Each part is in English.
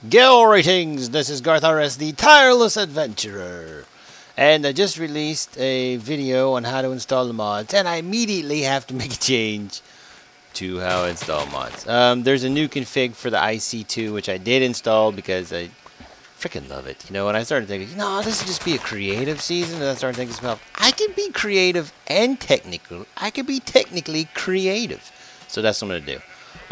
Greetings, this is garthrs, the tireless adventurer, and I just released a video on how to install the mods, and I immediately have to make a change to how I install mods. There's a new config for the IC2, which I did install because I freaking love it. You know, and I started thinking, this would just be a creative season, and I started thinking to myself, I can be creative and technical. I can be technically creative. So that's what I'm going to do.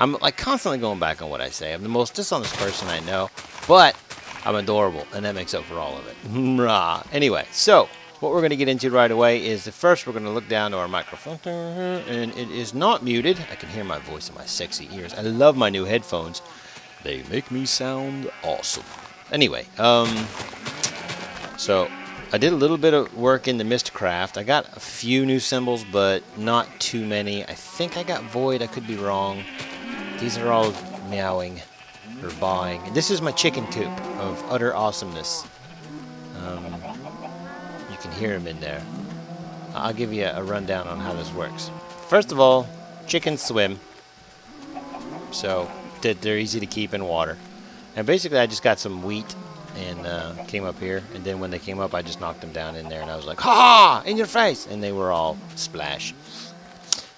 I'm like constantly going back on what I say. I'm the most dishonest person I know, but I'm adorable, and that makes up for all of it. Anyway, so what we're going to get into right away is first we're going to look down to our microphone, and it is not muted. I can hear my voice in my sexy ears. I love my new headphones. They make me sound awesome. Anyway, so I did a little bit of work in the Mystcraft. I got a few new symbols, but not too many. I think I got void. I could be wrong. These are all meowing or bawing. This is my chicken coop of utter awesomeness. You can hear them in there. I'll give you a rundown on how this works. First of all, chickens swim, so they're easy to keep in water. And basically, I just got some wheat and came up here. And then when they came up, I just knocked them down in there, and I was like, "Ha! In your face!" And they were all splash.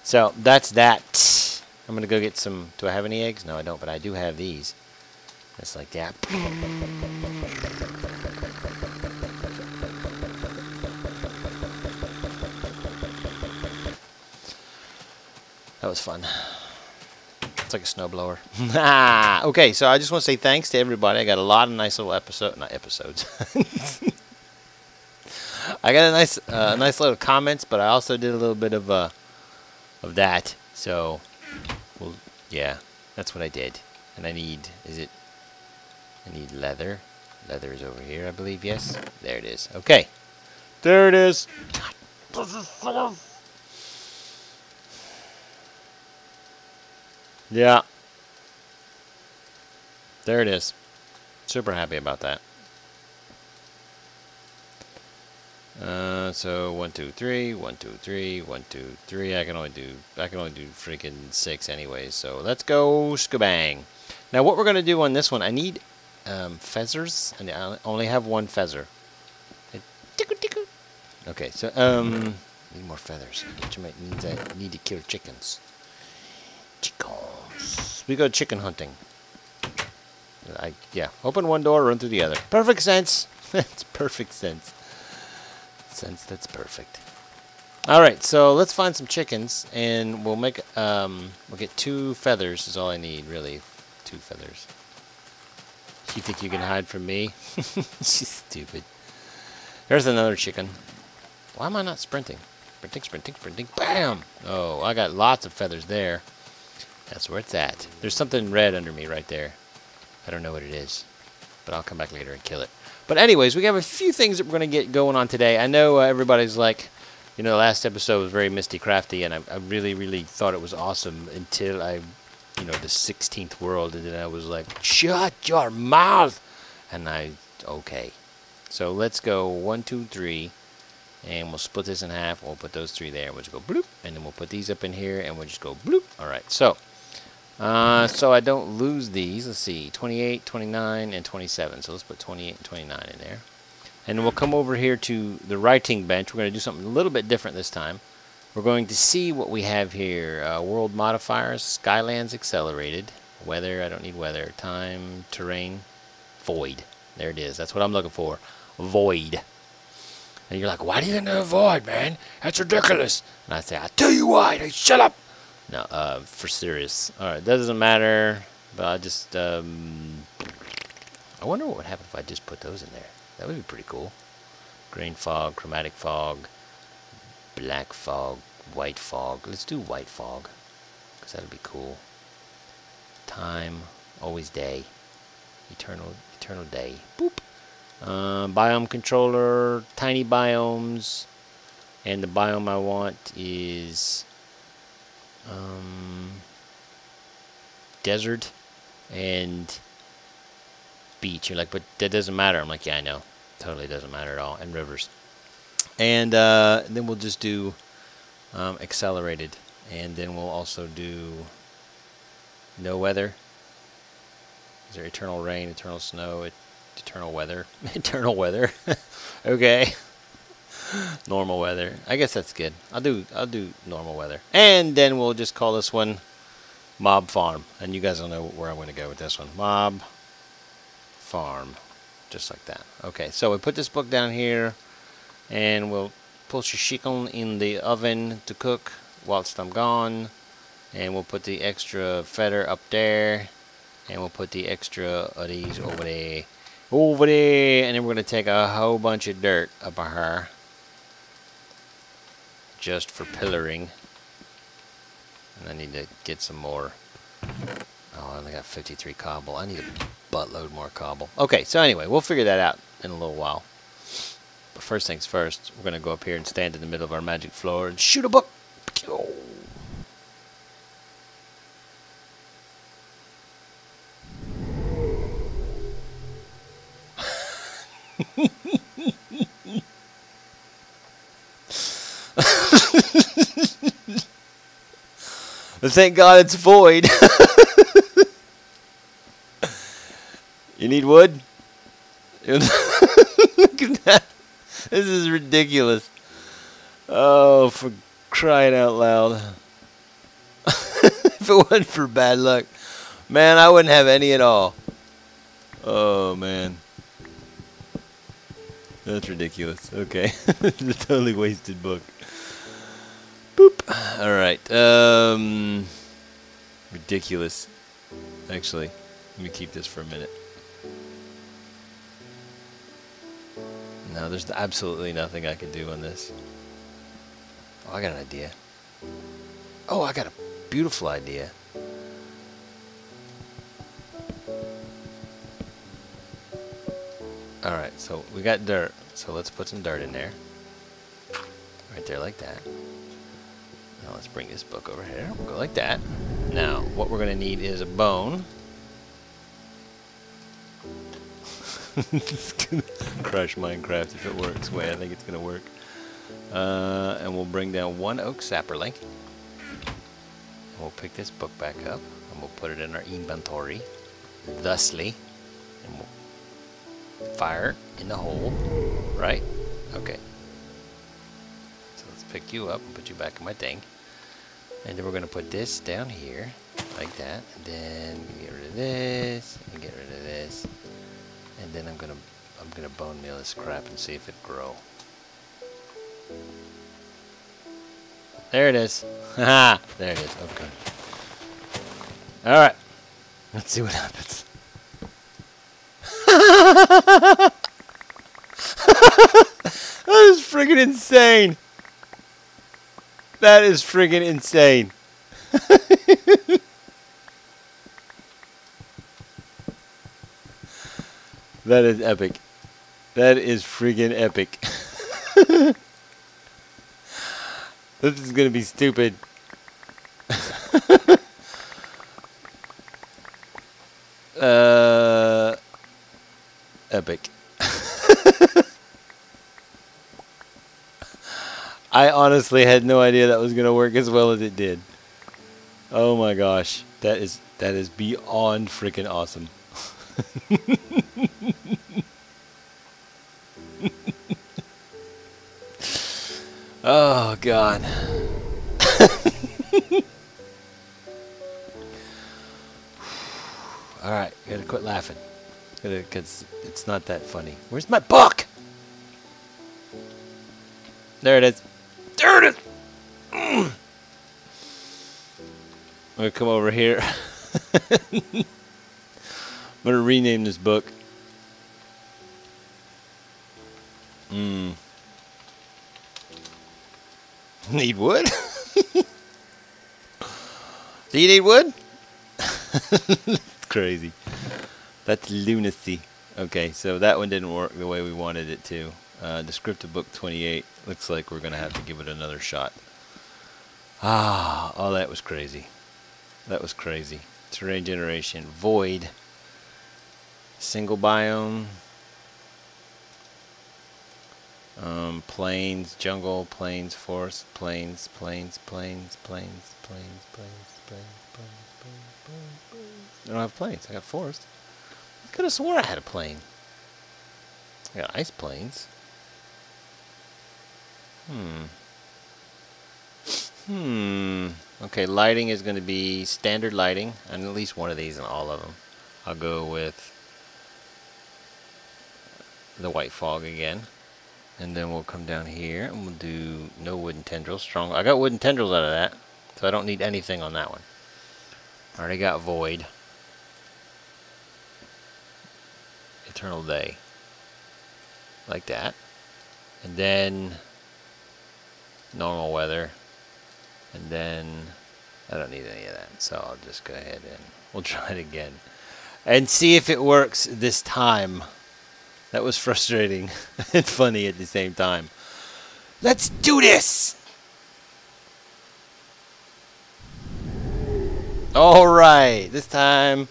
So that's that. I'm going to go get some... Do I have any eggs? No, I don't, but I do have these. Just like that. That was fun. It's like a snowblower. Okay, so I just want to say thanks to everybody. I got a lot of nice little episodes. I got a nice little comments, but I also did a little bit of that. So... well, yeah, that's what I did. And I need, I need leather. Leather is over here, I believe, yes? There it is. Okay. There it is. Yeah. There it is. Super happy about that. So 1, 2, 3, 1, 2, 3, 1, 2, 3. I can only do freaking 6 anyways. So let's go skabang. Now what we're gonna do on this one, I need feathers, and I only have one feather. Okay, so need more feathers. Which might means I need to kill chickens. Chickens. We go chicken hunting. Yeah. Open one door, run through the other. Perfect sense. That's perfect sense. That's perfect. Alright, so let's find some chickens, and we'll make we'll get 2 feathers is all I need, really. 2 feathers. You think you can hide from me? She's stupid. There's another chicken. Why am I not sprinting? Sprinting. Bam! Oh, I got lots of feathers there. That's where it's at. There's something red under me right there. I don't know what it is, but I'll come back later and kill it. But anyways, we have a few things that we're going to get going on today. I know everybody's like, the last episode was very Mystcrafty, and I really, really thought it was awesome until the 16th world, and then I was like, shut your mouth! And okay. So let's go 1, 2, 3, and we'll split this in half. We'll put those 3 there, and we'll just go bloop, and then we'll put these up in here, and we'll just go bloop. Alright, so I don't lose these. Let's see, 28, 29, and 27. So let's put 28 and 29 in there. And then we'll come over here to the writing bench. We're going to do something a little bit different this time. We're going to see what we have here. World modifiers, Skylands accelerated. Weather, I don't need weather. Time, terrain, void. There it is. That's what I'm looking for. Void. And you're like, why do you know void, man? That's ridiculous. And I say, I'll tell you why. Hey, shut up. No, for serious. Alright, that doesn't matter. But I just, I wonder what would happen if I just put those in there. That would be pretty cool. Green fog, chromatic fog, black fog, white fog. Let's do white fog, because that'll be cool. Time, always day. Eternal day. Boop. Biome controller, tiny biomes. And the biome I want is... desert and beach. You're like, but that doesn't matter. I'm like, yeah, I know. Totally doesn't matter at all. And rivers. And then we'll just do accelerated. And then we'll also do no weather. Is there eternal rain, eternal snow, eternal weather? Eternal weather. Okay. Normal weather. I guess that's good. I'll do normal weather. And then we'll just call this one Mob Farm. And you guys will know where I'm going to go with this one. Mob Farm. Just like that. Okay, so we put this book down here. And we'll put chicken in the oven to cook whilst I'm gone. And we'll put the extra feather up there. And we'll put the extra of these over there. Over there. And then we're going to take a whole bunch of dirt up here. Just for pillaring. And I need to get some more. Oh, I only got 53 cobble. I need a buttload more cobble. Okay, so anyway, we'll figure that out in a little while. But first things first, we're going to go up here and stand in the middle of our magic floor and shoot a book. Thank God it's void. You need wood? Look at that. This is ridiculous. Oh, for crying out loud. If it wasn't for bad luck, man, I wouldn't have any at all. Oh, man. That's ridiculous. Okay. It's a totally wasted book. Boop. Alright. Ridiculous. Actually, let me keep this for a minute. No, there's absolutely nothing I can do on this. Oh, I got an idea. Oh, I got a beautiful idea. Alright, so we got dirt. So let's put some dirt in there. Right there like that. Now let's bring this book over here. We'll go like that. Now, what we're going to need is a bone. It's going to crush Minecraft if it works the way I think it's going to work. And we'll bring down one oak sapperling. We'll pick this book back up. And we'll put it in our inventory. Thusly. And we'll fire in the hole. Right? Okay. So let's pick you up and put you back in my thing. And then we're going to put this down here. Like that. And then get rid of this. And get rid of this. And then I'm gonna bone meal this crap and see if it grow. There it is. Haha. There it is. Okay. All right. Let's see what happens. That is friggin' insane. That is friggin' insane. That is epic. That is friggin' epic. This is gonna be stupid. Epic. I honestly had no idea that was gonna work as well as it did. Oh my gosh, that is beyond freaking awesome. Oh God. All right, gotta quit laughing. Cause it's not that funny. Where's my book? There it is. There it is. I'm gonna come over here. I'm gonna rename this book. Need wood? Do you need wood? That's crazy. That's lunacy. Okay, so that one didn't work the way we wanted it to. Descriptive book 28. Looks like we're going to have to give it another shot. Ah, oh, that was crazy. That was crazy. Terrain generation. Void. Single biome. Plains, jungle, plains, forest, plains. I don't have plains. I got forest. Could have swore I had a plane. I got ice planes. Okay, lighting is going to be standard lighting, and at least one of these in all of them. I'll go with the white fog again. And then we'll come down here and we'll do no wooden tendrils. Strong. I got wooden tendrils out of that, so I don't need anything on that one. I already got void. Eternal day. Like that. And then normal weather. And then I don't need any of that, so I'll just go ahead and we'll try it again. And see if it works this time. That was frustrating and funny at the same time. Let's do this! Alright, this time.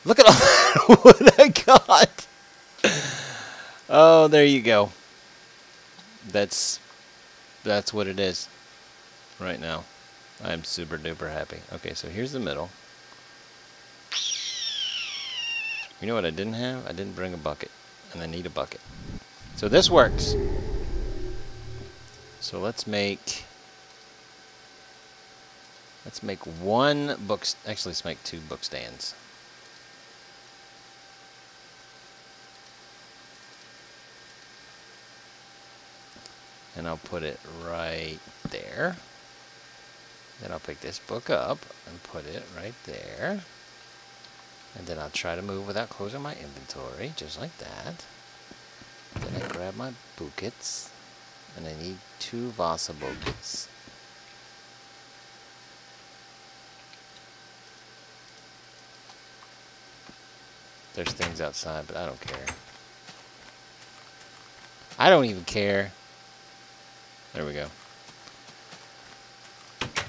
Look at all that wood I got! Oh, there you go. That's what it is right now. I'm super duper happy. Okay, so here's the middle. You know what I didn't have? I didn't bring a bucket. And I need a bucket. So this works. So let's make one book. Actually, let's make 2 book stands. And I'll put it right there. Then I'll pick this book up and put it right there. And then I'll try to move without closing my inventory, just like that. Then I grab my buckets, and I need 2 Vasa buckets. There's things outside, but I don't care. I don't even care. There we go.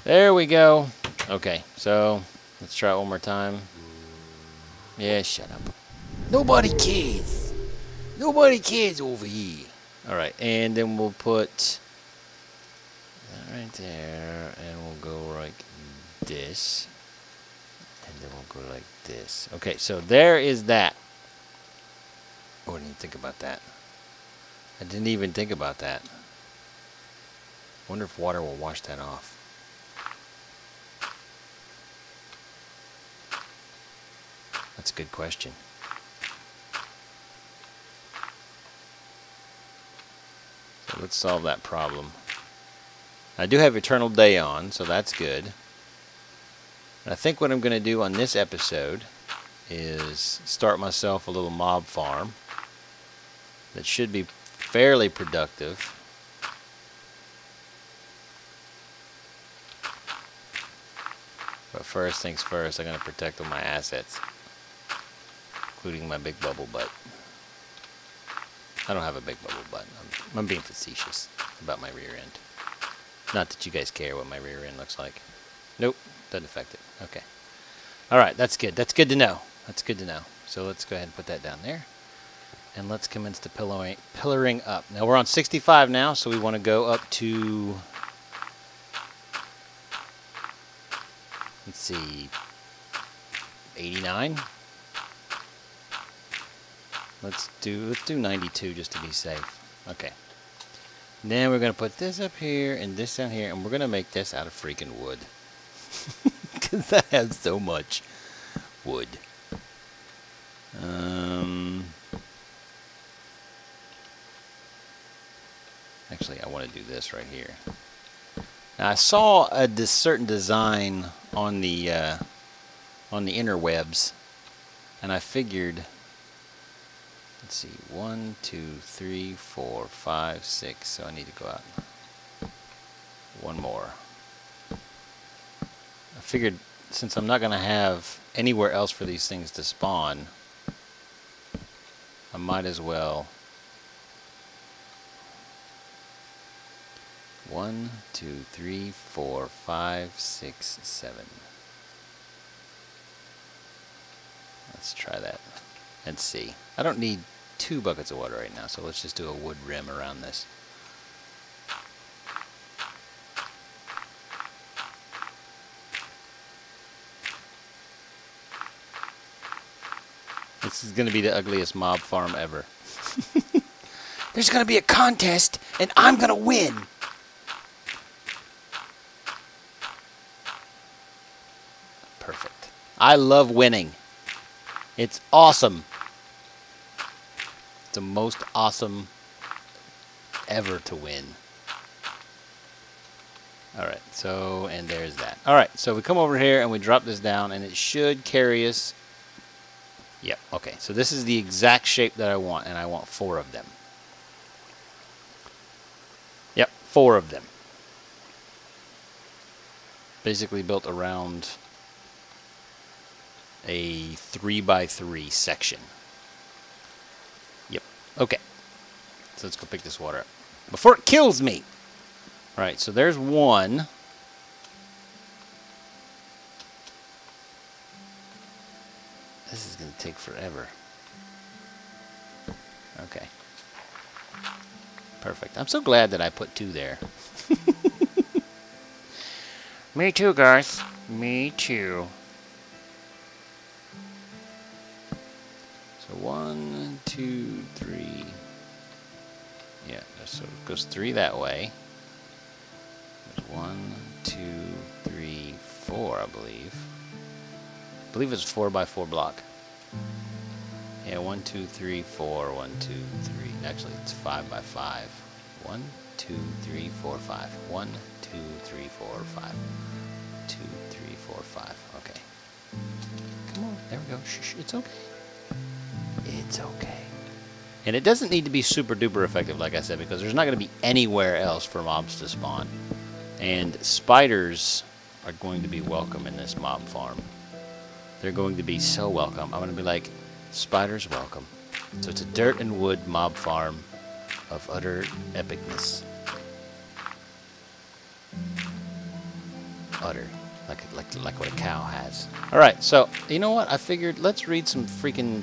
There we go. Okay, so let's try it one more time. Yeah, shut up. Nobody cares. Nobody cares over here. Alright, and then we'll put that right there, and we'll go like this. And then we'll go like this. Okay, so there is that. Oh, I didn't even think about that. I didn't even think about that. Wonder if water will wash that off. That's a good question. So let's solve that problem. I do have Eternal Day on, so that's good. And I think what I'm going to do on this episode is start myself a little mob farm that should be fairly productive. But first things first, I'm going to protect all my assets, including my big bubble butt. I don't have a big bubble butt. I'm being facetious about my rear end. Not that you guys care what my rear end looks like. Nope, doesn't affect it. Okay. Alright, that's good. That's good to know. That's good to know. So let's go ahead and put that down there. And let's commence the pillaring up. Now we're on 65 now, so we want to go up to... Let's see... 89? Let's do 92 just to be safe. Okay. Then we're going to put this up here and this down here, and we're going to make this out of freaking wood. Because I have so much wood. Actually, I want to do this right here. Now, I saw this certain design on the interwebs, and I figured, let's see, 1, 2, 3, 4, 5, 6. So I need to go out one more. I figured since I'm not going to have anywhere else for these things to spawn, I might as well. 1, 2, 3, 4, 5, 6, 7. Let's try that and see. I don't need 2 buckets of water right now, so let's just do a wood rim around this. This is going to be the ugliest mob farm ever. There's going to be a contest, and I'm going to win. Perfect. I love winning. It's awesome. It's the most awesome ever to win. Alright, so, and there's that. Alright, so we come over here and we drop this down, and it should carry us. Yep, okay, so this is the exact shape that I want, and I want 4 of them. Yep, 4 of them. Basically built around a 3x3 section. Yep, okay. So let's go pick this water up before it kills me. Alright, so there's 1. This is going to take forever. Okay. Perfect. I'm so glad that I put 2 there. Me too, Garth. Me too. So 1, 2, 3. Yeah, so it goes 3 that way. There's 1, 2, 3, 4, I believe. I believe it's a 4x4 block. Yeah, 1, 2, 3, 4, 1, 2, 3. Actually, it's 5x5. 1, 2, 3, 4, 5. 1, 2, 3, 4, 5. 2, 3, 4, 5. Okay. Come on. There we go. Shh, it's okay. It's okay. And it doesn't need to be super duper effective, like I said, because there's not going to be anywhere else for mobs to spawn. And spiders are going to be welcome in this mob farm. They're going to be so welcome. I'm going to be like, spiders welcome. So it's a dirt and wood mob farm of utter epicness. Utter. Like what a cow has. Alright, so, you know what? I figured, let's read some freaking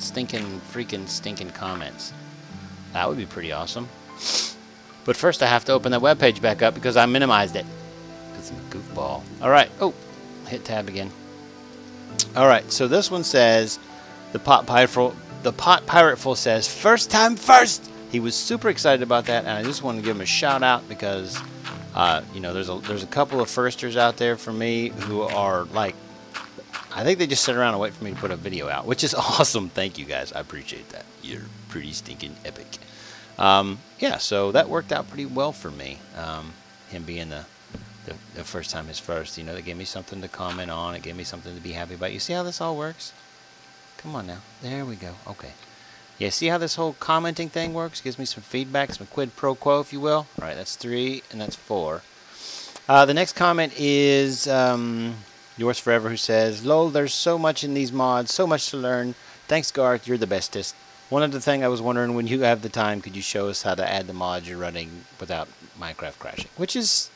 stinking comments. That would be pretty awesome. But first I have to open that webpage back up because I minimized it. Because I'm a goofball. Alright, oh, hit tab again. Alright, so this one says, the pot pirateful says, first time first! He was super excited about that, and I just want to give him a shout out because you know, there's a couple of firsters out there for me who are like, I think they just sit around and wait for me to put a video out, which is awesome. Thank you guys, I appreciate that. You're pretty stinking epic. Yeah, so that worked out pretty well for me. Him being the first time is first, you know, that gave me something to comment on. It gave me something to be happy about. You see how this all works? Come on now, there we go. Okay. Yeah, see how this whole commenting thing works? Gives me some feedback, some quid pro quo, if you will. All right, that's 3, and that's 4. The next comment is yours forever, who says, "Lol, there's so much in these mods, so much to learn. Thanks, Garth, you're the bestest. One other thing I was wondering, when you have the time, could you show us how to add the mods you're running without Minecraft crashing?" Which is,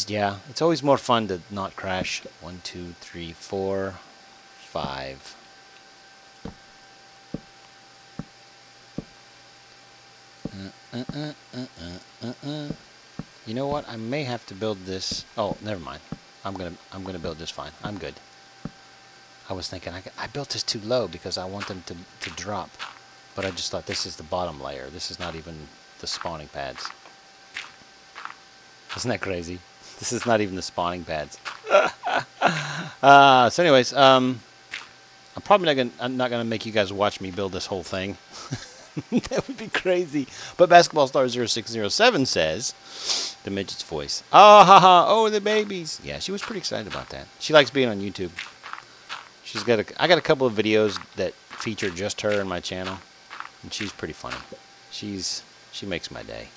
yeah, it's always more fun to not crash. 1, 2, 3, 4, 5. You know what? I may have to build this. Oh, never mind. I'm gonna build this fine. I'm good. I was thinking I built this too low because I want them to drop, but I just thought this is the bottom layer. This is not even the spawning pads. Isn't that crazy? This is not even the spawning pads. So anyways, I'm probably not gonna make you guys watch me build this whole thing. That would be crazy. But Basketball Star 0607 says, the midget's voice. Oh, haha, oh, the babies. Yeah, she was pretty excited about that. She likes being on YouTube. I got a couple of videos that feature just her in my channel, and she's pretty funny. She makes my day.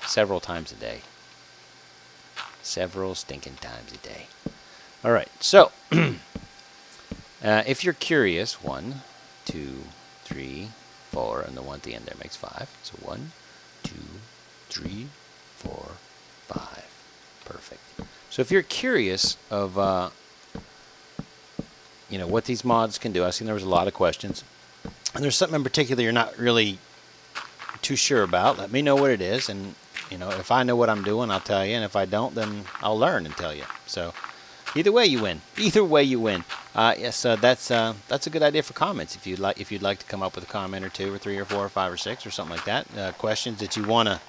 Several times a day. Several stinking times a day. All right, so if you're curious, 1, 2, 3, 4, and the 1 at the end there makes 5. So 1, 2, 3, 4, 5. Perfect. So if you're curious of you know, what these mods can do, I seen there was a lot of questions, and there's something in particular you're not really too sure about, let me know what it is, and you know, if I know what I'm doing, I'll tell you, and if I don't, then I'll learn and tell you. So Either way, you win. Either way, you win. Yes, that's a good idea for comments. If you'd like to come up with a comment or two, or three, or four, or five, or six, or something like that. Questions that you want to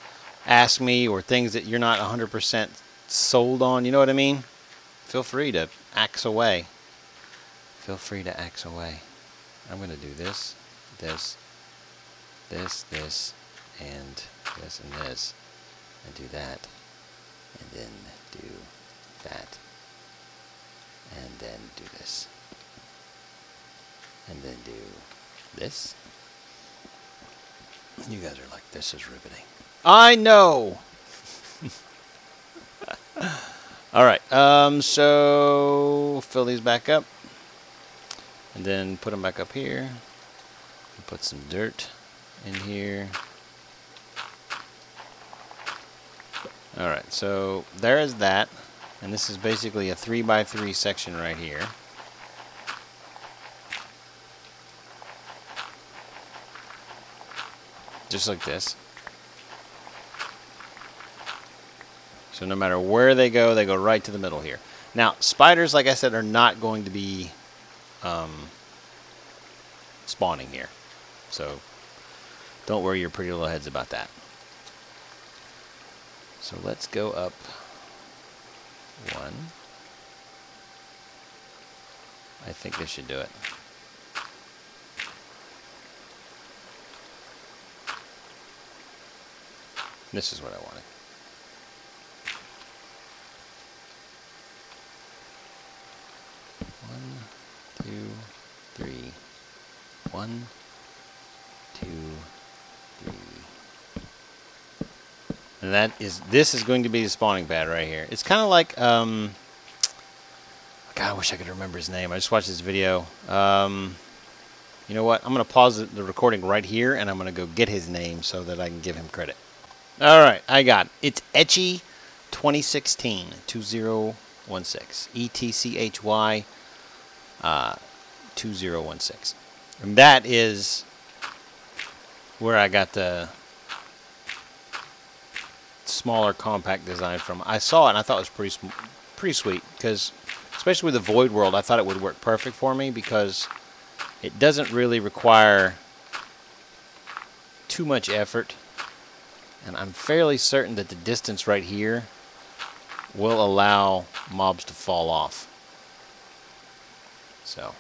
ask me, or things that you're not 100% sold on. You know what I mean? Feel free to axe away. Feel free to axe away. I'm gonna do this, this, this, this, and this, and this, and do that, and then do that. And then do this. And then do this. You guys are like, this is riveting. I know! Alright, so fill these back up. And then put them back up here. Put some dirt in here. Alright, so there is that. And this is basically a 3x3 section right here. Just like this. So no matter where they go right to the middle here. Now, spiders, like I said, are not going to be spawning here. So don't worry your pretty little heads about that. So let's go up one. I think this should do it. This is what I wanted. One, two, three. One, two, three. And this is going to be the spawning pad right here. It's kind of like, God, I wish I could remember his name. I just watched this video. You know what? I'm going to pause the recording right here, and I'm going to go get his name so that I can give him credit. All right, I got it. It's Etchy 2016 2016. ETCHY 2016. And that is where I got the smaller compact design from. I saw it and I thought it was pretty sweet, because especially with the Void World, I thought it would work perfect for me because it doesn't really require too much effort, and I'm fairly certain that the distance right here will allow mobs to fall off. So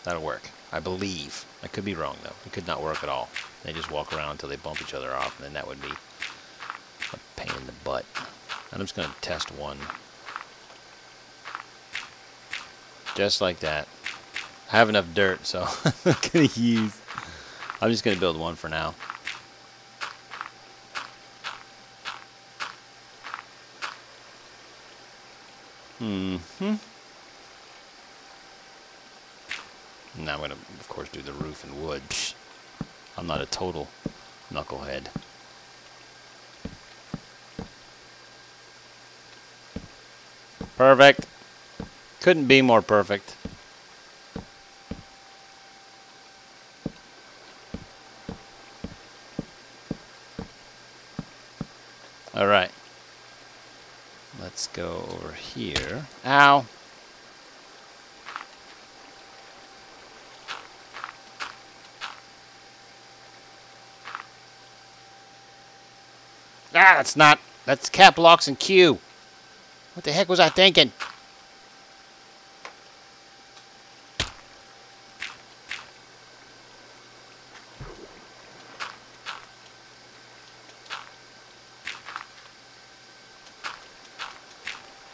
that'll work, I believe. I could be wrong though. It could not work at all. They just walk around until they bump each other off, and then that would be a pain in the butt. I'm just going to test one. Just like that. I have enough dirt, so I'm just going to build one for now. Now I'm going to, of course, do the roof in wood. Psh, I'm not a total knucklehead. Perfect. Couldn't be more perfect. All right. Let's go over here. Ow. Ah, that's cap locks and Q. What the heck was I thinking?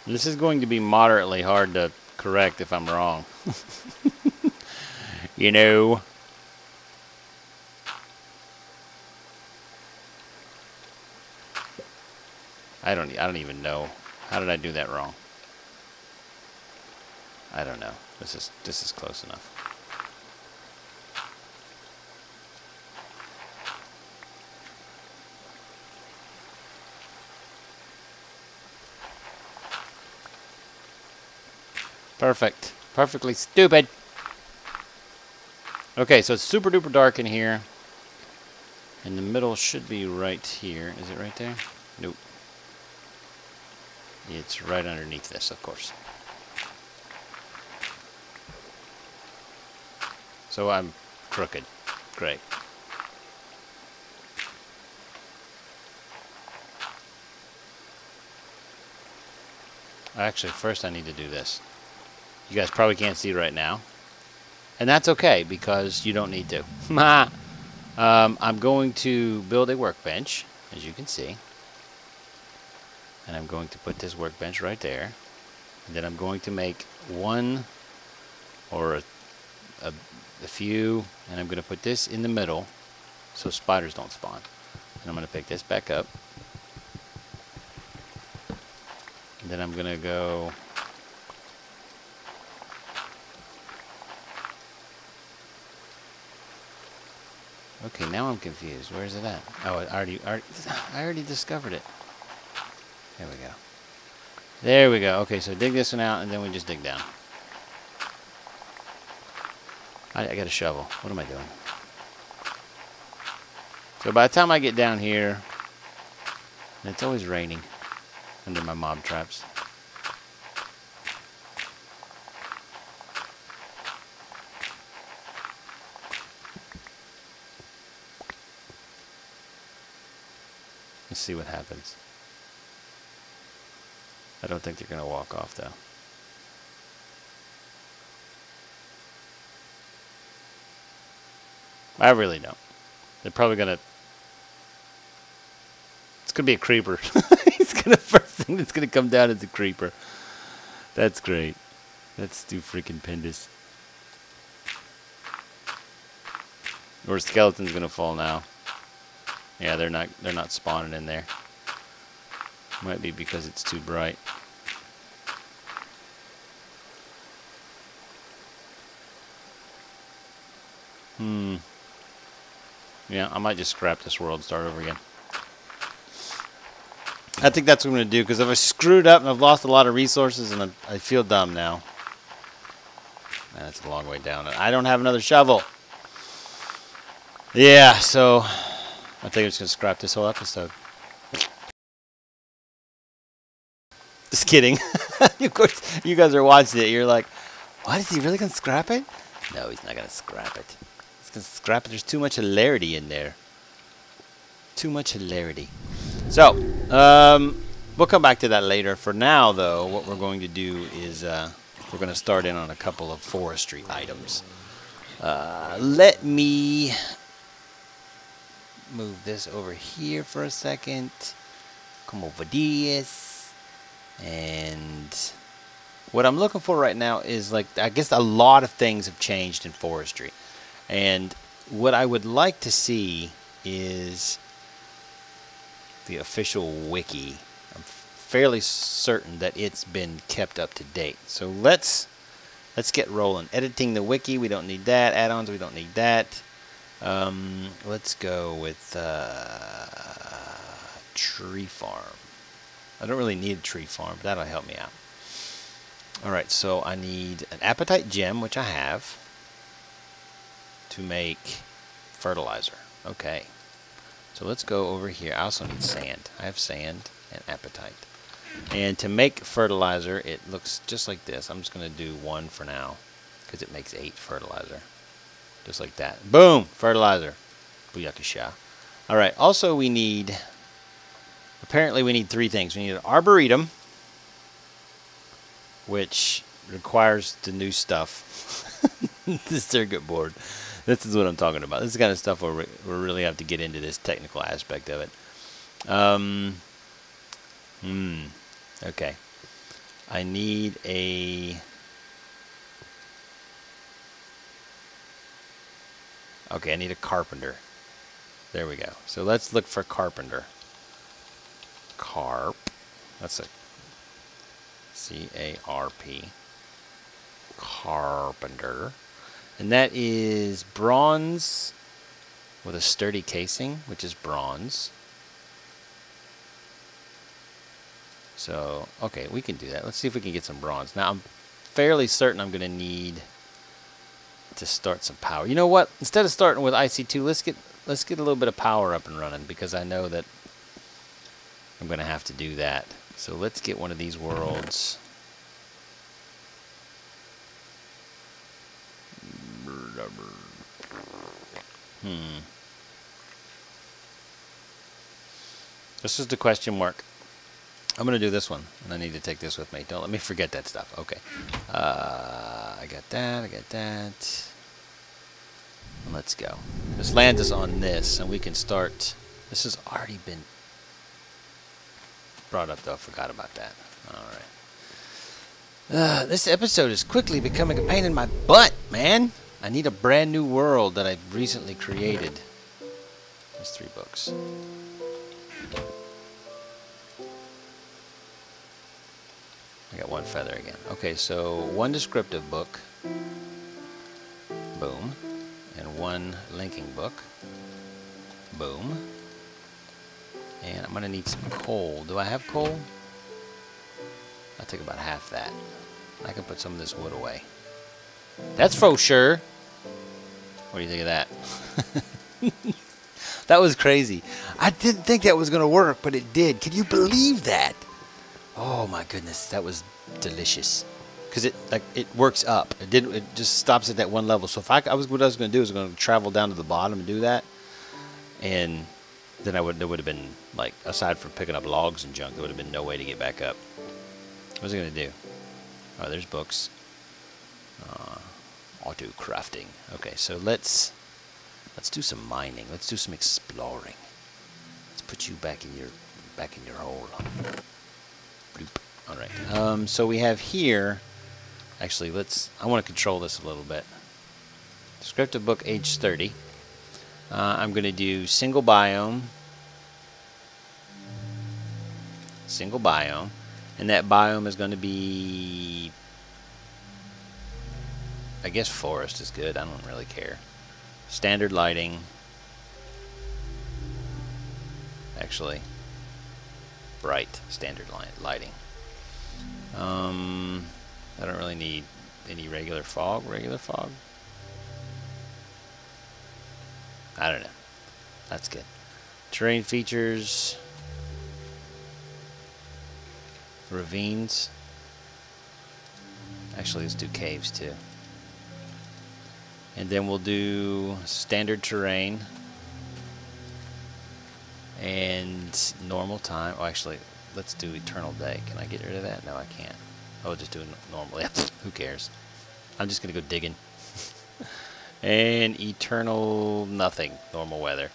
This is going to be moderately hard to correct if I'm wrong. You know. I don't even know. How did I do that wrong? I don't know. This is close enough. Perfect. Perfectly stupid. Okay, so it's super duper dark in here. And the middle should be right here. Is it right there? Nope. It's right underneath this, of course. So I'm crooked. Great. Actually, first I need to do this. You guys probably can't see right now. And that's okay, because you don't need to. I'm going to build a workbench, as you can see. And I'm going to put this workbench right there. And then I'm going to make one or a few, and I'm going to put this in the middle so spiders don't spawn. And I'm going to pick this back up. And then I'm going to go... Okay, now I'm confused. Where is it at? Oh, I already discovered it. There we go. There we go. Okay, so dig this one out, and then we just dig down. I got a shovel. What am I doing? So by the time I get down here, and it's always raining under my mob traps. Let's see what happens. I don't think they're going to walk off, though. I really don't. They're probably going to... It's going to be a creeper. It's going to... First thing that's going to come down is a creeper. That's great. That's too freaking pendus. Or a skeleton's going to fall now. Yeah, they're not spawning in there. Might be because it's too bright. Yeah, I might just scrap this world and start over again. I think that's what I'm going to do, because if I screwed up and I've lost a lot of resources and I feel dumb now. Man, that's a long way down. I don't have another shovel. Yeah, so I think I'm just going to scrap this whole episode. Just kidding. Of course, you guys are watching it. You're like, what? Is he really going to scrap it? No, he's not going to scrap it. He's going to scrap it. There's too much hilarity in there. Too much hilarity. So, we'll come back to that later. For now, though, what we're going to do is we're going to start in on a couple of forestry items. Let me move this over here for a second. Come over this. And what I'm looking for right now is, like, I guess a lot of things have changed in forestry. And what I would like to see is the official wiki. I'm fairly certain that it's been kept up to date. So let's get rolling. Editing the wiki, we don't need that. Add-ons, we don't need that. Let's go with tree farm. I don't really need a tree farm, but that'll help me out. Alright, so I need an apatite gem, which I have, to make fertilizer. Okay. So let's go over here. I also need sand. I have sand and apatite. And to make fertilizer, it looks just like this. I'm just going to do 1 for now, because it makes 8 fertilizer. Just like that. Boom! Fertilizer. Booyakasha. Alright, also we need... Apparently we need 3 things. We need an arboretum, which requires the new stuff. The circuit board. This is what I'm talking about. This is the kind of stuff where we really have to get into this technical aspect of it. Okay. I need a... Okay, I need a carpenter. There we go. So let's look for carpenter. Carp. That's a C-A-R-P. Carpenter. And that is bronze with a sturdy casing, which is bronze. So, okay, we can do that. Let's see if we can get some bronze. Now, I'm fairly certain I'm going to need to start some power. You know what? Instead of starting with IC2, let's get a little bit of power up and running, because I know that I'm going to have to do that. So let's get one of these worlds. This is the question mark. I'm going to do this one, and I need to take this with me. Don't let me forget that stuff. Okay. I got that. I got that. Let's go. This lands us on this, and we can start. This has already been brought up, though. I forgot about that. All right. This episode is quickly becoming a pain in my butt, man. I need a brand new world that I've recently created. There's 3 books. I got 1 feather again. Okay, so 1 descriptive book. Boom. And 1 linking book. Boom. And I'm going to need some coal. Do I have coal? I'll take about half that. I can put some of this wood away. That's for sure. What do you think of that? That was crazy. I didn't think that was going to work, but it did. Can you believe that? Oh my goodness, that was delicious. Because it works up. It just stops at that 1 level. So if what I was going to do is going to travel down to the bottom and do that, and then there would have been, like, aside from picking up logs and junk, there would have been no way to get back up. What was I going to do? Oh, there's books. Auto crafting. Okay, so let's do some mining. Let's do some exploring. Let's put you back in your hole. Bloop. All right. So we have here. Actually, I want to control this a little bit. Descriptive book, age 30. I'm going to do single biome. Single biome. And that biome is going to be, I guess forest is good. I don't really care. Standard lighting. Actually, bright standard lighting. I don't really need any regular fog. Regular fog? I don't know. That's good. Terrain features. Ravines. Actually, let's do caves too. And then we'll do standard terrain and normal time. Oh, actually, let's do eternal day. Can I get rid of that? No, I can't. I'll just do it normally. Who cares? I'm just going to go digging. And eternal nothing. Normal weather.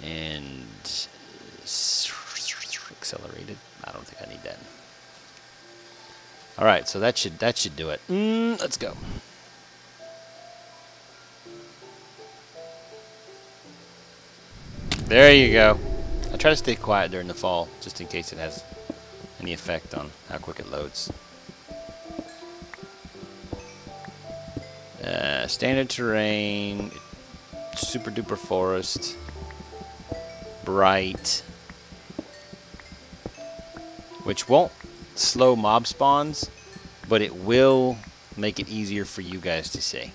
And accelerated. I don't think I need that. All right, so that should do it. Let's go. There you go. I try to stay quiet during the fall, just in case it has any effect on how quick it loads. Standard terrain, super duper forest, bright, which won't slow mob spawns, but it will make it easier for you guys to see.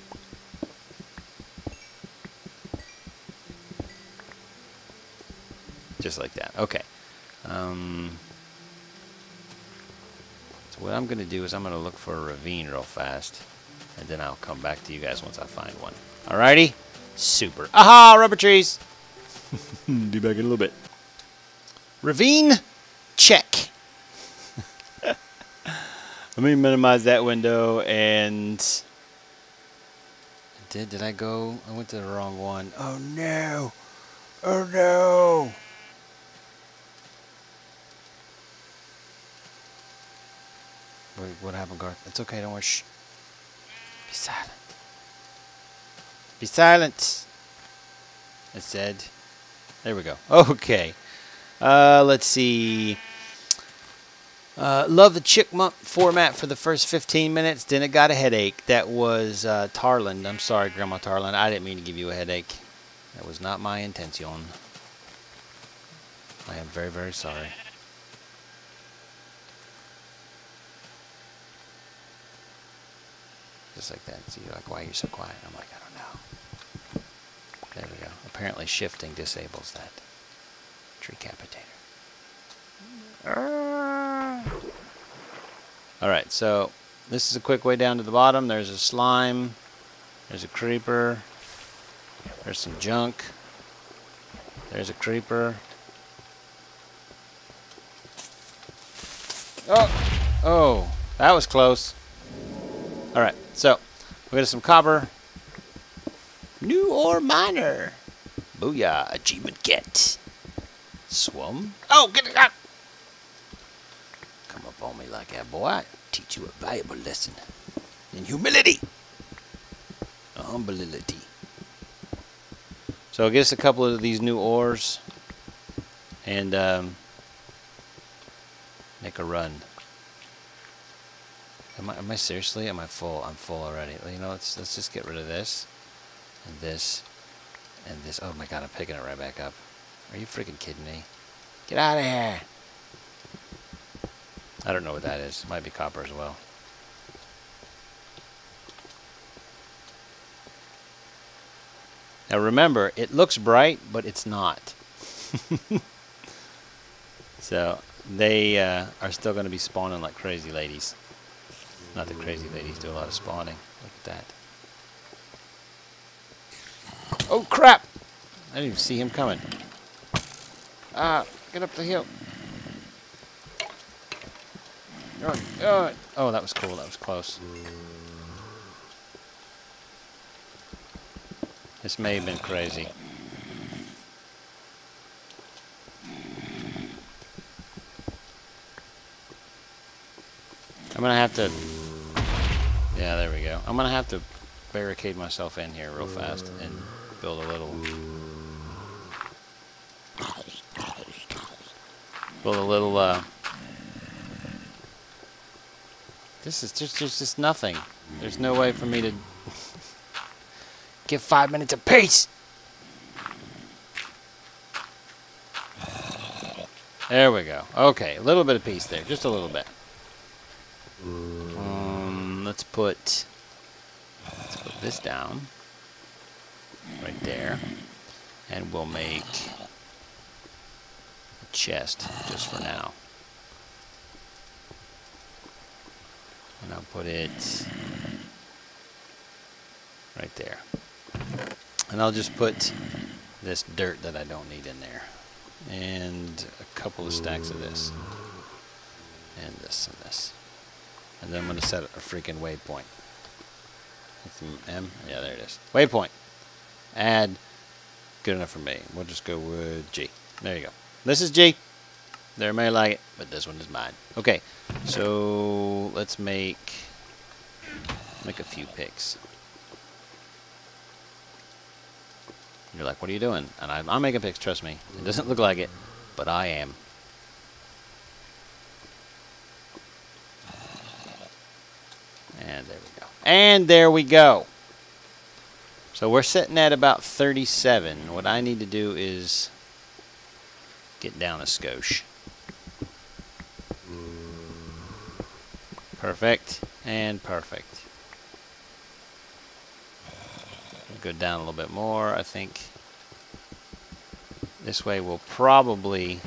Just like that. Okay. So what I'm going to do is I'm going to look for a ravine real fast, and then I'll come back to you guys once I find one. Alrighty? Super. Aha! Rubber trees! Be back in a little bit. Ravine? Check. Let me minimize that window and... Did I go? I went to the wrong one. Oh no! Oh no! Wait, what happened, Garth? It's okay, don't worry. Shh. Be silent. Be silent! I said. There we go. Okay. Let's see. Love the Chickmunk format for the first 15 minutes. Then it got a headache. That was Tarland. I'm sorry, Grandma Tarland. I didn't mean to give you a headache. That was not my intention. I am very, very sorry. Just like that. So you're like, why are you so quiet? I'm like, I don't know. There we go. Apparently shifting disables that. Tree capitator. Alright, so this is a quick way down to the bottom. There's a slime. There's a creeper. There's some junk. There's a creeper. Oh, that was close. Alright, so we got some copper. New ore miner. Booyah, achievement get. Swum. Oh, get it out. Come up on me like that, boy. I teach you a valuable lesson in humility. Humility. So get us a couple of these new ores and make a run. Am I seriously? Am I full? I'm full already. You know, let's just get rid of this and this and this. Oh my god, I'm picking it right back up. Are you freaking kidding me? Get out of here! I don't know what that is. It might be copper as well. Now remember, it looks bright, but it's not. So they are still going to be spawning like crazy ladies. Not that crazy ladies do a lot of spawning. Look at that. Oh crap! I didn't even see him coming. Get up the hill. Oh, that was cool. That was close. This may have been crazy. I'm gonna have to... Yeah, there we go. I'm gonna have to barricade myself in here real fast and build a little... This is just nothing. There's no way for me to... Give 5 minutes of peace! There we go. Okay, a little bit of peace there. Just a little bit. Let's put this down. Right there. And we'll make a chest just for now. And I'll put it right there. And I'll just put this dirt that I don't need in there. And a couple of stacks of this. And this and this. And then I'm going to set a freaking waypoint. With the M? Yeah, there it is. Waypoint. Add. Good enough for me. We'll just go with G. There you go. This is G. There may like it, but this one is mine. Okay. So let's make a few picks. You're like, what are you doing? And I'm making picks, trust me. It doesn't look like it, but I am. And there we go. And there we go. So we're sitting at about 37. What I need to do is get down a skosh. Perfect. And perfect. Go down a little bit more. I think this way we'll probably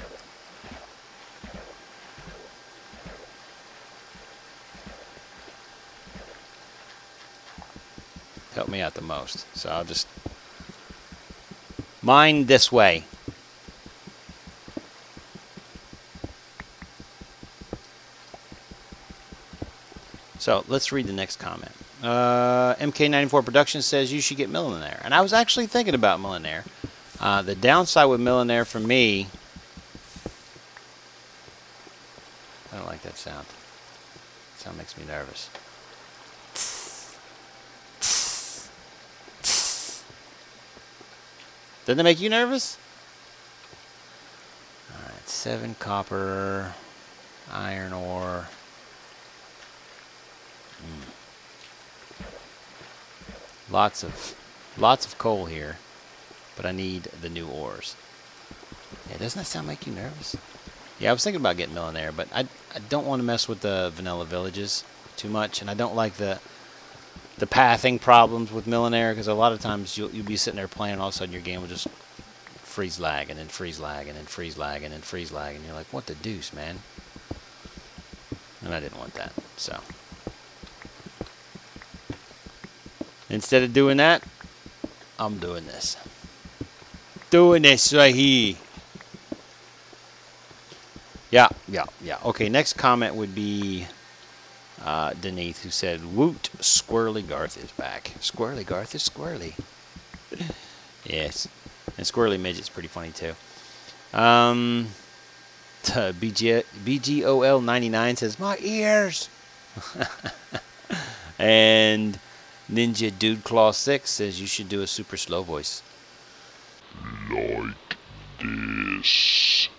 help me out the most. So I'll just mine this way. So let's read the next comment. MK94 Productions says you should get Millionaire. And I was actually thinking about Millionaire. The downside with Millionaire for me... I don't like that sound. That sound makes me nervous. Doesn't it make you nervous? Alright, 7 copper, iron ore. Lots of coal here, but I need the new ores. Yeah, doesn't that sound make you nervous? Yeah, I was thinking about getting Millionaire, but I don't want to mess with the vanilla villages too much, and I don't like the pathing problems with Millionaire, because a lot of times you'll be sitting there playing, and all of a sudden your game will just freeze lag, and then freeze lag, and then freeze lag, and then freeze lag, and you're like, what the deuce, man? And I didn't want that, so... Instead of doing that, I'm doing this. Doing this right here. Yeah. Okay, next comment would be Denise, who said, "Woot, Squirrely Garth is back." Squirrely Garth is squirrely. Yes. And Squirrely Midget's pretty funny, too. BGOL 99 says, "My ears." And Ninja Dude Claw 6 says, "You should do a super slow voice." Like this.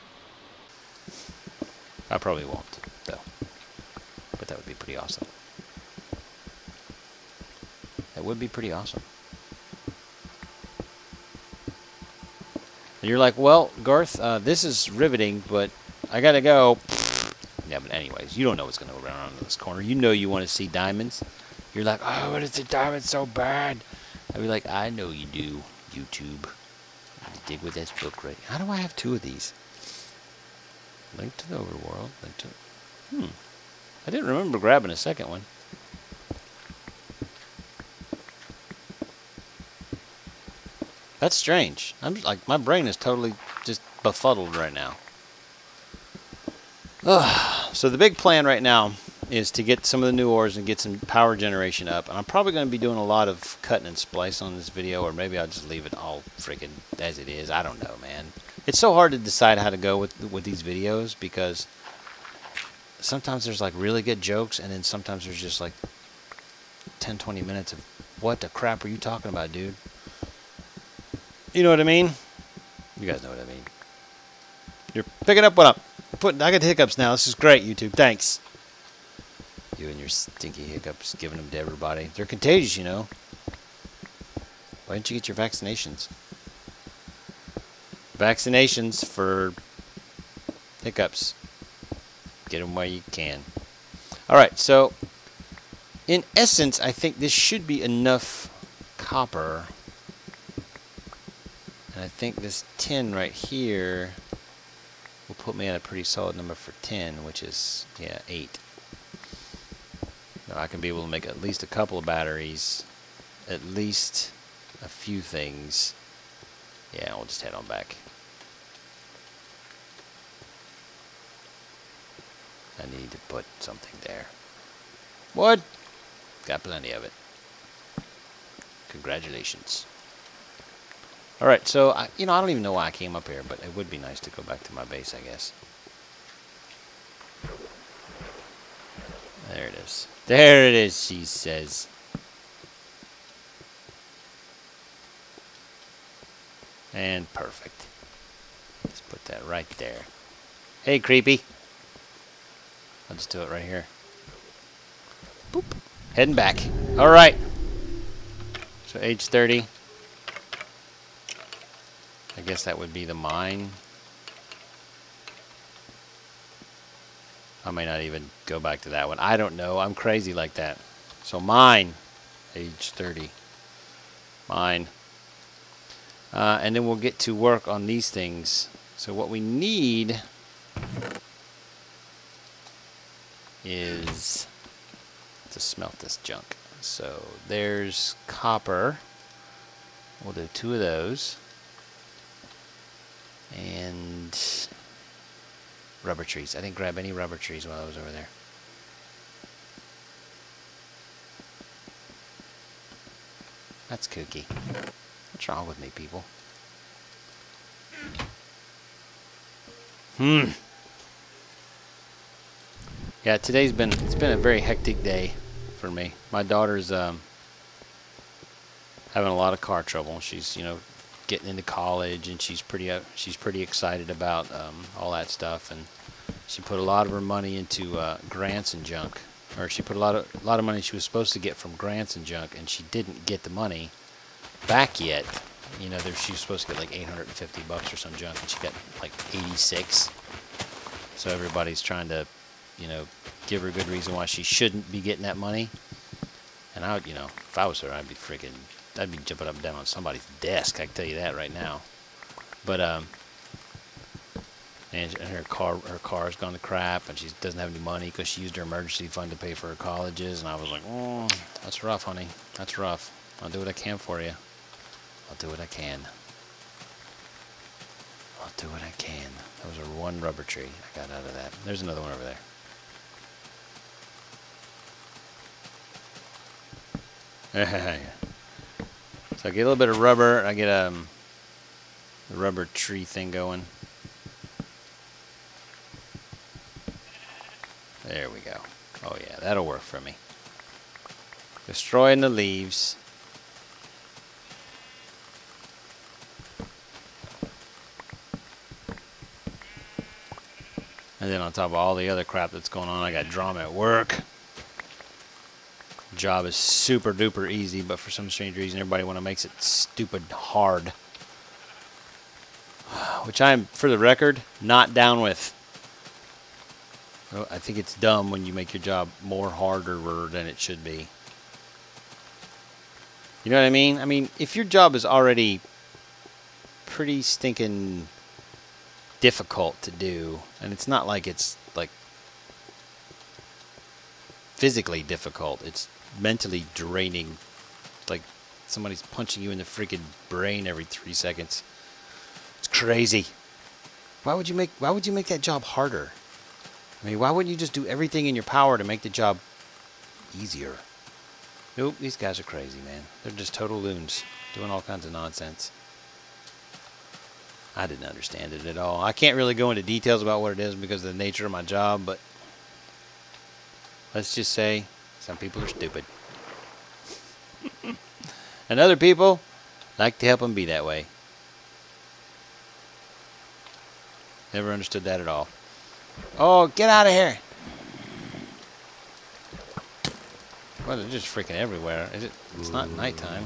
I probably won't, though. But that would be pretty awesome. That would be pretty awesome. And you're like, "Well, Garth, this is riveting, but I gotta go." Yeah, but anyways, you don't know what's gonna go around in this corner. You know you want to see diamonds. You're like, "Oh, I want to see diamonds so bad." I'd be like, "I know you do, YouTube. Dig with this book right." How do I have two of these? Link to the overworld. Link to. I didn't remember grabbing a second one. That's strange. I'm like, my brain is totally just befuddled right now. So the big plan right now is to get some of the new ores and get some power generation up. And I'm probably going to be doing a lot of cutting and splice on this video, or maybe I'll just leave it all freaking as it is. I don't know, man. It's so hard to decide how to go with these videos, because sometimes there's like really good jokes, and then sometimes there's just like 10-20 minutes of what the crap are you talking about, dude? You know what I mean? You guys know what I mean. You're picking up what I got hiccups now. This is great, YouTube. Thanks. You and your stinky hiccups, giving them to everybody. They're contagious, you know. Why didn't you get your vaccinations? Vaccinations for hiccups. Get them while you can. Alright, so in essence, I think this should be enough copper. And I think this 10 right here will put me at a pretty solid number for 10, which is, yeah, 8. Now I can be able to make at least a couple of batteries, at least a few things. Yeah, we'll just head on back. I need to put something there. Wood! Got plenty of it. Congratulations. Alright, so, I don't even know why I came up here, but it would be nice to go back to my base, I guess. There it is. There it is, she says. And perfect. Just put that right there. Hey, creepy. I'll just do it right here. Boop. Heading back. Alright. So age 30. I guess that would be the mine. I may not even go back to that one. I don't know. I'm crazy like that. So mine. Age 30. Mine. And then we'll get to work on these things. So what we need is to smelt this junk. So there's copper. We'll do 2 of those. And rubber trees. I didn't grab any rubber trees while I was over there. That's kooky. What's wrong with me, people? Yeah, it's been a very hectic day for me. My daughter's having a lot of car trouble. She's, getting into college, and she's pretty excited about all that stuff, and she put a lot of her money into grants and junk, or she put a lot of money she was supposed to get from grants and junk, and she didn't get the money back yet. She was supposed to get like $850 or some junk, and she got like 86. So everybody's trying to, give her a good reason why she shouldn't be getting that money. And I would, if I was her, I'd be jumping up and down on somebody's desk. I can tell you that right now. But and her car's gone to crap, and she doesn't have any money because she used her emergency fund to pay for her colleges. And I was like, oh, that's rough, honey. That's rough. I'll do what I can for you. I'll do what I can. do what I can. That was one rubber tree I got out of that. There's another one over there. So I get a little bit of rubber. I get the rubber tree thing going. There we go. Oh yeah, that'll work for me. Destroying the leaves. And then on top of all the other crap that's going on, I got drama at work. Job is super duper easy, but for some strange reason everybody makes it stupid hard. Which I'm, for the record, not down with. I think it's dumb when you make your job more harder than it should be. You know what I mean? I mean, if your job is already pretty stinking difficult to do, and it's not like it's like physically difficult, it's mentally draining, like somebody's punching you in the freaking brain every 3 seconds. It's crazy. Why would you make that job harder? I mean, why wouldn't you just do everything in your power to make the job easier? Nope, these guys are crazy, man. They're just total loons, doing all kinds of nonsense. I didn't understand it at all. I can't really go into details about what it is because of the nature of my job, but let's just say some people are stupid. And other people like to help them be that way. Never understood that at all. Oh, get out of here. Well, they're just freaking everywhere. Is it? It's not nighttime.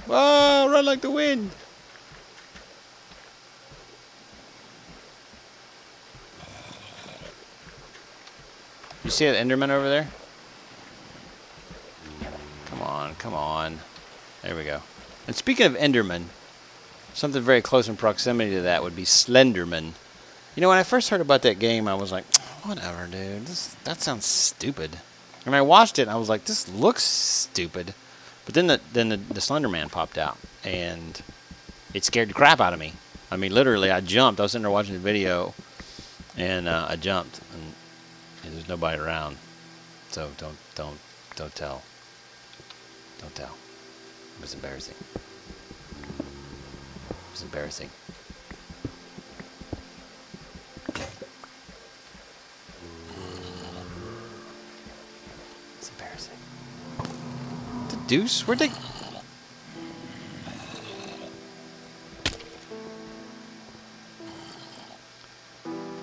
Whoa, run like the wind. You see that Enderman over there? Come on, come on. There we go. And speaking of Enderman, something very close in proximity to that would be Slenderman. You know, when I first heard about that game, I was like, whatever, dude. That sounds stupid. And I watched it, and I was like, this looks stupid. But then the Slender Man popped out, and it scared the crap out of me. I mean, literally, I jumped. I was sitting there watching the video, and I jumped, and there's nobody around. So don't tell. Don't tell. It was embarrassing. It was embarrassing. Deuce? Where'd they...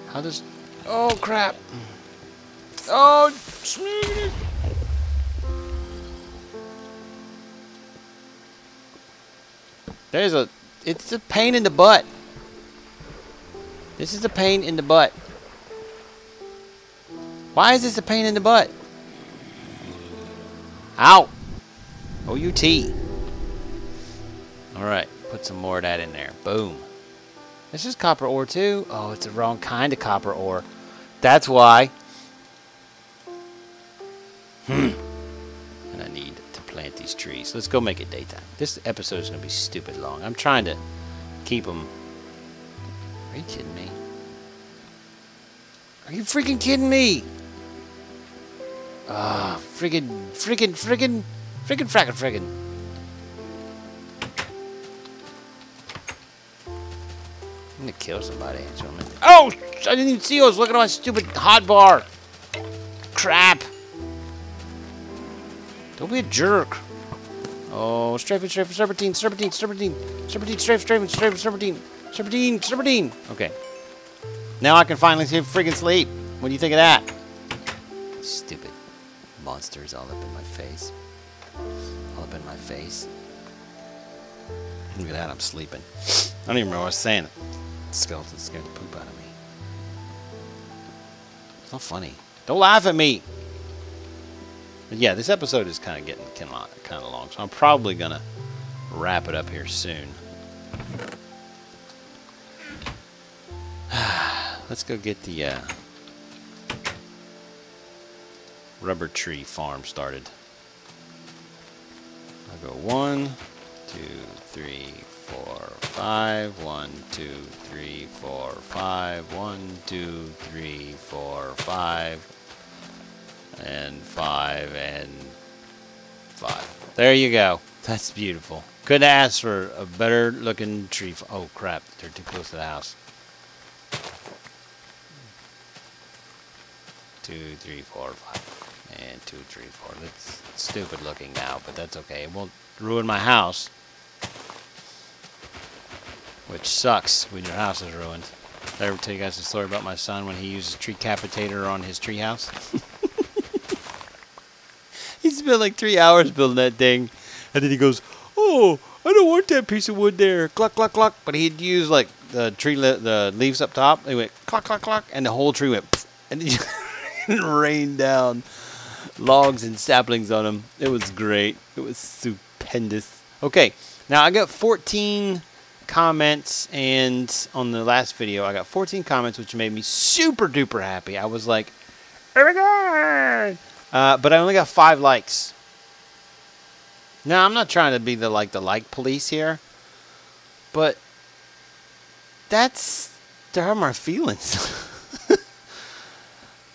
How does... Oh, crap. Oh, there's a... It's a pain in the butt. This is a pain in the butt. Why is this a pain in the butt? Ow! O-U-T. Alright, put some more of that in there. Boom. This is copper ore too. Oh, it's the wrong kind of copper ore. That's why. And I need to plant these trees. Let's go make it daytime. This episode is going to be stupid long. I'm trying to keep them. Are you kidding me? Are you freaking kidding me? Ah, friggin'. I'm gonna kill somebody. Oh! I didn't even see you. I was looking at my stupid hotbar. Crap. Don't be a jerk. Oh, strafing, serpentine. Okay. Now I can finally friggin' sleep. What do you think of that? Stupid monsters all up in my face. All up in my face. Look at that, I'm sleeping. I don't even remember what I was saying. The skeleton scared the poop out of me. It's not funny. Don't laugh at me. But yeah, this episode is kind of getting kind of long, so I'm probably gonna wrap it up here soon. Let's go get the rubber tree farm started. I'll go 1, 2, 3, 4, 5. 1, 2, 3, 4, 5. 1, 2, 3, 4, 5. And 5 and 5. There you go. That's beautiful. Couldn't ask for a better looking tree. Oh crap, they're too close to the house. 2, 3, 4, 5. And 2, 3, 4. That's stupid looking now, but that's okay. It won't ruin my house. Which sucks when your house is ruined. Did I ever tell you guys the story about my son when he used a tree capitator on his tree house? He spent like 3 hours building that thing. And then he goes, oh, I don't want that piece of wood there. Cluck, cluck, cluck. But he'd use like the the leaves up top. They went cluck, cluck, cluck. And the whole tree went pff, and it just rained down logs and saplings on him. It was great. It was stupendous. Okay, now I got 14 comments. And on the last video, I got 14 comments, which made me super duper happy. I was like, oh my God. But I only got 5 likes. Now, I'm not trying to be the like police here, but there are my feelings.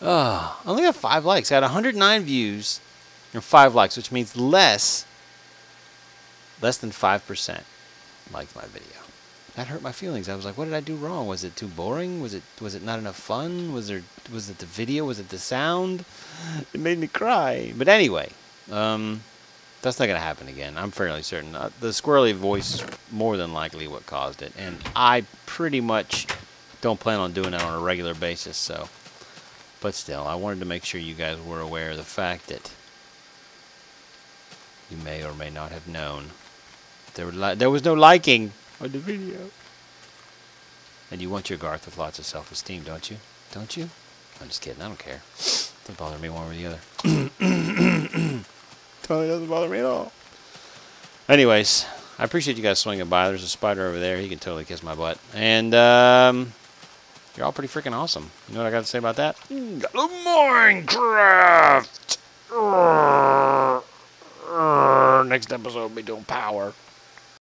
Oh, I only got 5 likes. I had 109 views and 5 likes, which means less than 5% liked my video. That hurt my feelings. I was like, what did I do wrong? Was it too boring? Was it not enough fun? Was it the video? Was it the sound? It made me cry. But anyway, that's not going to happen again. I'm fairly certain. The squirrely voice is more than likely what caused it. And I pretty much don't plan on doing that on a regular basis. So, but still, I wanted to make sure you guys were aware of the fact that you may or may not have known there was no liking on the video. And you want your Garth with lots of self-esteem, don't you? Don't you? I'm just kidding. I don't care. Doesn't bother me one or the other. Totally doesn't bother me at all. Anyways, I appreciate you guys swinging by. There's a spider over there. He can totally kiss my butt. And you're all pretty freaking awesome. You know what I got to say about that? Minecraft! Next episode, we doing power.